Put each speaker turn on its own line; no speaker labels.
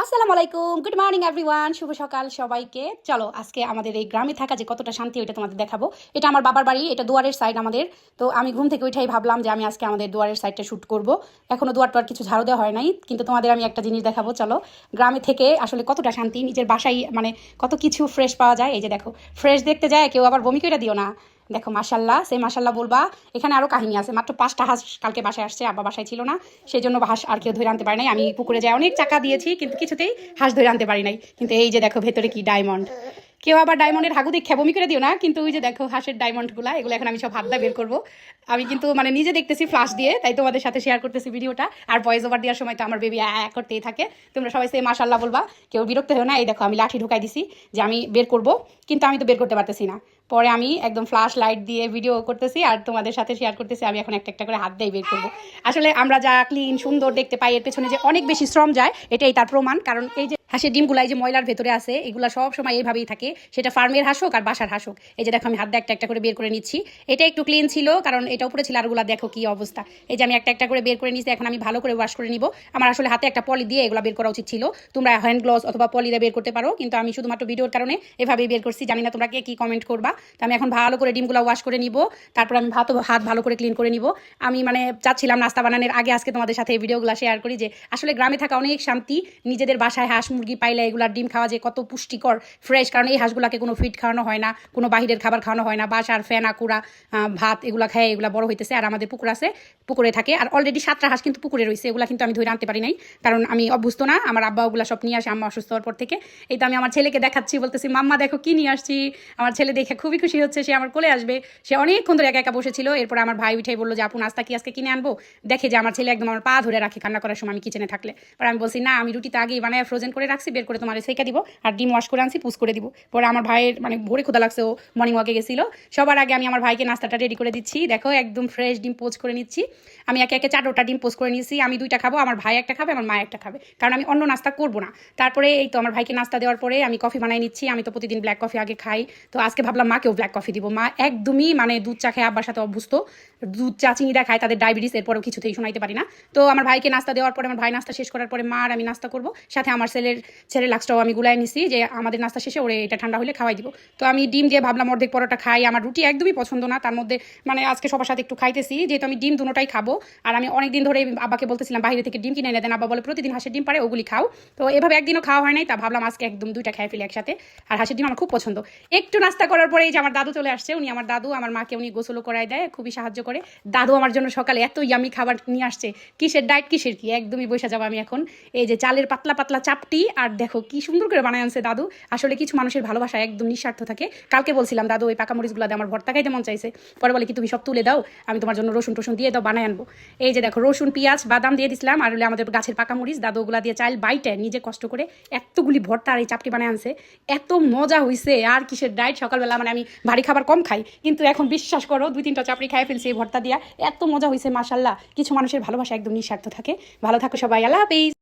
আসসালামু আলাইকুম, good morning everyone, শুভ সকাল সবাইকে। চলো আজকে আমাদের এই গ্রামে থাকা যে কতটা শান্তি ওইটা তোমাদের দেখাবো। এটা আমার বাবার বাড়ি, এটা দুয়ারের সাইড আমাদের। তো আমি ঘুম থেকে উঠেই ভাবলাম যে আমি আজকে আমাদের দুয়ারের সাইডটা শ্যুট করব। এখনো দুয়ার টুয়ার কিছু ঝাড়ু দেওয়া হয় নাই, কিন্তু তোমাদের আমি একটা জিনিস দেখাবো। চলো, গ্রামে থেকে আসলে কতটা শান্তি, নিজের বাসায় মানে কত কিছু ফ্রেশ পাওয়া যায়। এই যে দেখো, ফ্রেশ দেখতে যায় কেউ আবার বমি করে দিও না। দেখো মাশাল্লাহ, সেই মাশাল্লাহ বলবা। এখানে আরও কাহিনী আছে, মাত্র 5টা হাঁস কালকে বাসায় আসছে, আব্বা বাসায় ছিল না, সেই জন্য হাঁস আর কেউ ধরে আনতে পারে নাই। আমি পুকুরে যাই অনেক চাকা দিয়েছি, কিন্তু কিছুতেই হাঁস ধরে আনতে পারি নাই। কিন্তু এই যে দেখো ভেতরে কি ডায়মন্ড। কেউ আবার ডায়মন্ডের হাগু দেখে বমি করে দিও না, কিন্তু ওই যে দেখো হাঁসের ডায়মন্ডগুলো, এগুলো এখন আমি সব হাত দিয়ে বের করবো। আমি কিন্তু মানে নিজে দেখতেছি ফ্লাশ দিয়ে, তাই তোমাদের সাথে শেয়ার করতেছি ভিডিওটা। আর ভয়েস ওভার দেওয়ার সময় তো আমার বেবি করতেই থাকে। তোমরা সবাই সে মাশাল্লাহ বলবা, কেউ বিরক্ত হও না। এই দেখো আমি লাঠি ঢুকাই দিছি যে আমি বের করব, কিন্তু আমি তো বের করতে পারতেছি না। পরে আমি একদম ফ্ল্যাশ লাইট দিয়ে ভিডিও করতেছি আর তোমাদের সাথে শেয়ার করতেছি। আমি এখন একটা একটা করে হাত দিয়ে বের করবো। আসলে আমরা যা ক্লিন সুন্দর দেখতে পাই, এর পেছনে যে অনেক বেশি শ্রম যায়, এটাই তার প্রমাণ। কারণ এই যে হাঁসের ডিমগুলাই যে ময়লার ভেতরে আছে, এগুলো সব সময় এইভাবেই থাকে, সেটা ফার্মের হাঁস হোক আর বাসার হাঁস হোক। এই যে দেখো আমি হাত দিয়ে একটা একটা করে বের করে নিচ্ছি। এটা একটু ক্লিন ছিল, কারণ এটা উপরে ছিল, আরগুলা দেখো কি অবস্থা। এই যে আমি একটা একটা করে বের করে নিচ্ছি। এখন আমি ভালো করে ওয়াশ করে নিব। আমার আসলে হাতে একটা পলি দিয়ে এগুলো বের করা উচিত ছিল। তোমরা হ্যান্ড গ্লোভস অথবা পলিতে বের করতে পারো, কিন্তু আমি শুধুমাত্র ভিডিওর কারণে এভাবেই বের করছি। জানি না তোমরা কে কি কমেন্ট করবা। তো আমি এখন ভালো করে ডিমগুলো ওয়াশ করে নিব, তারপর আমি হাত ভালো করে ক্লিন করে নিব। আমি মানে চাচ্ছিলাম নাস্তা বানানোর আগে আজকে তোমাদের সাথে এই ভিডিওগুলো শেয়ার করি, যে আসলে গ্রামে থাকা অনেক শান্তি। নিজেদের বাসায় হাঁস মুরগি পাইলে এগুলার ডিম খাওয়া যে কত পুষ্টিকর, ফ্রেশ। কারণ এই হাঁসগুলাকে কোনো ফিড খাওয়ানো হয় না, কোনো বাহিরের খাবার খাওয়ানো হয় না। বাসার ফেনা কুড়া ভাত এগুলো খায় এগুলো বড় হইতেছে। আর আমাদের পুকুর আছে, পুকুরে থাকে। আর অলরেডি 7টা হাঁস কিন্তু পুকুরে রয়েছে, এগুলো কিন্তু আমি ধরে আনতে পারি নাই, কারণ আমি অভ্যস্ত না। আমার আব্বা ওগুলো সব নিয়ে আসে আম্মা অসুস্থ হওয়ার পর থেকে। এই তো আমি আমার ছেলেকে দেখাচ্ছি, বলতেছি মাম্মা দেখো কি নিয়ে আসছি। আমার ছেলে দেখে খুবই খুশি হচ্ছে, সে আমার কোলে আসবে। সে অনেকক্ষণ ধরে একা একা বসেছিল। এরপর আমার ভাই উঠে বললো যে আপু নাস্তা কি আজকে কিনে আনবো। দেখে যে আমার ছেলে একদম আমার পা ধরে রাখে কান্না করার সময় আমি কিচেনে থাকলে। পরে আমি বলছি না, আমি রুটিটা আগেই বানায় ফ্রোজেন করে রাখছি, বের করে তোমার সেকা দিব, আর ডিম ওয়াশ করে আনছি, পুষ করে দিব। পরে আমার ভাইয়ের মানে ভোরে ক্ষুধা লাগছে, ও মর্নিং ওয়াকে গেছিল। সবার আগে আমি আমার ভাইকে নাস্তাটা রেডি করে দিচ্ছি। দেখো একদম ফ্রেশ ডিম পোচ করে নিচ্ছি। আমি একে একে 4টা ডিম পোচ করে নিয়েছি। আমি 2টা খাবো, আমার ভাই একটা খাবে, আমার মা একটা খাবে, কারণ আমি অন্য নাস্তা করবো না। তারপরে এই তো আমার ভাইকে নাস্তা দেওয়ার পরে আমি কফি বানাই নিচ্ছি। আমি তো প্রতিদিন ব্ল্যাক কফি আগে খাই, তো আজকে ভাবলাম মাকেও ব্ল্যাক কফি দিব। মা একদমই মানে দুধ চা খেয়ে আব্বার সাথে অভ্যস্ত, দুধ চা চিনিটা খায়, তাদের ডায়াবেটিস, এরপরেও কিছুতেই শোনাইতে পারি না। তো আমার ভাইকে নাস্তা দেওয়ার পরে, আমার ভাই নাস্তা শেষ করার পরে মা আর আমি নাস্তা করবো, সাথে আমার ছেলের লাক্সটাও আমি গুলাই নিছি, যে আমাদের নাস্তা শেষে ওরে এটা ঠান্ডা হলে খাওয়াই দিব। তো আমি ডিম দিয়ে ভাবলাম অর্ধেক পরোটা খাই। আমার রুটি একদমই পছন্দ না, তার মধ্যে মানে আজকে সবার সাথে একটু খাইতেছি, যেহেতু আমি ডিম দুটোটাই খাবো। আর আমি অনেকদিন ধরে আব্বাকে বলতেছিলাম বাইরে থেকে ডিম কিনে এনে দেন, আব্বা বলে প্রতিদিন হাঁসের ডিম পারে, ওগুলি খাও। তো এভাবে একদিনও খাওয়া হয় নাই, তা ভাবলাম আজকে একদম 2টা খেয়ে ফেলি একসাথে। আর হাঁসের ডিম আমার খুব পছন্দ। একটু নাস্তা করার পরে এই যে আমার দাদু চলে আসছে। উনি আমার দাদু আমার মাকে উনি গোসলও করায় দেয়, খুবই সাহায্য করে। দাদু আমার জন্য সকালে এত ইয়ামি খাবার নিয়ে আসছে। কিসের ডায়েট কিসের কি, একদমই বসে যাবো আমি এখন। এই যে চালের পাতলা পাতলা চাপটি, আর দেখো কি সুন্দর করে বানায় আনছে দাদু। আসলে কিছু মানুষের ভালোবাসা একদম নিঃস্বার্থ থাকে। কালকে বলছিলাম দাদু ওই পাকা মরিচগুলো দিয়ে আমার ভর্তা খাইতে মন চাইছে। পরে বলে কি তুমি সব তুলে দাও, আমি তোমার জন্য রসুন টসুন দিয়ে দাও, বানায় আনবো। এই যে দেখো রসুন পেঁয়াজ বাদাম দিয়ে দিছিলাম, আর হলে আমাদের গাছের পাকা মরিচ, দাদু ওগুলা দিয়ে চাল বাইটে নিজে কষ্ট করে এতগুলি ভর্তা আর এই চাপটি বানায় আনছে। এত মজা হয়েছে। আর কিসের ডায়েট, সকালবেলা মানে আমি ভারী খাবার কম খাই, কিন্তু এখন বিশ্বাস করো 2-3টা চাপড়ি খাই ফেলছি এই ভর্তা দিয়া। এত মজা হয়েছে মাশাল্লাহ। কিছু মানুষের ভালোবাসা একদম নিঃস্বার্থ থাকে। ভালো থাকো সবাই, আল্লাহ হাফেজ।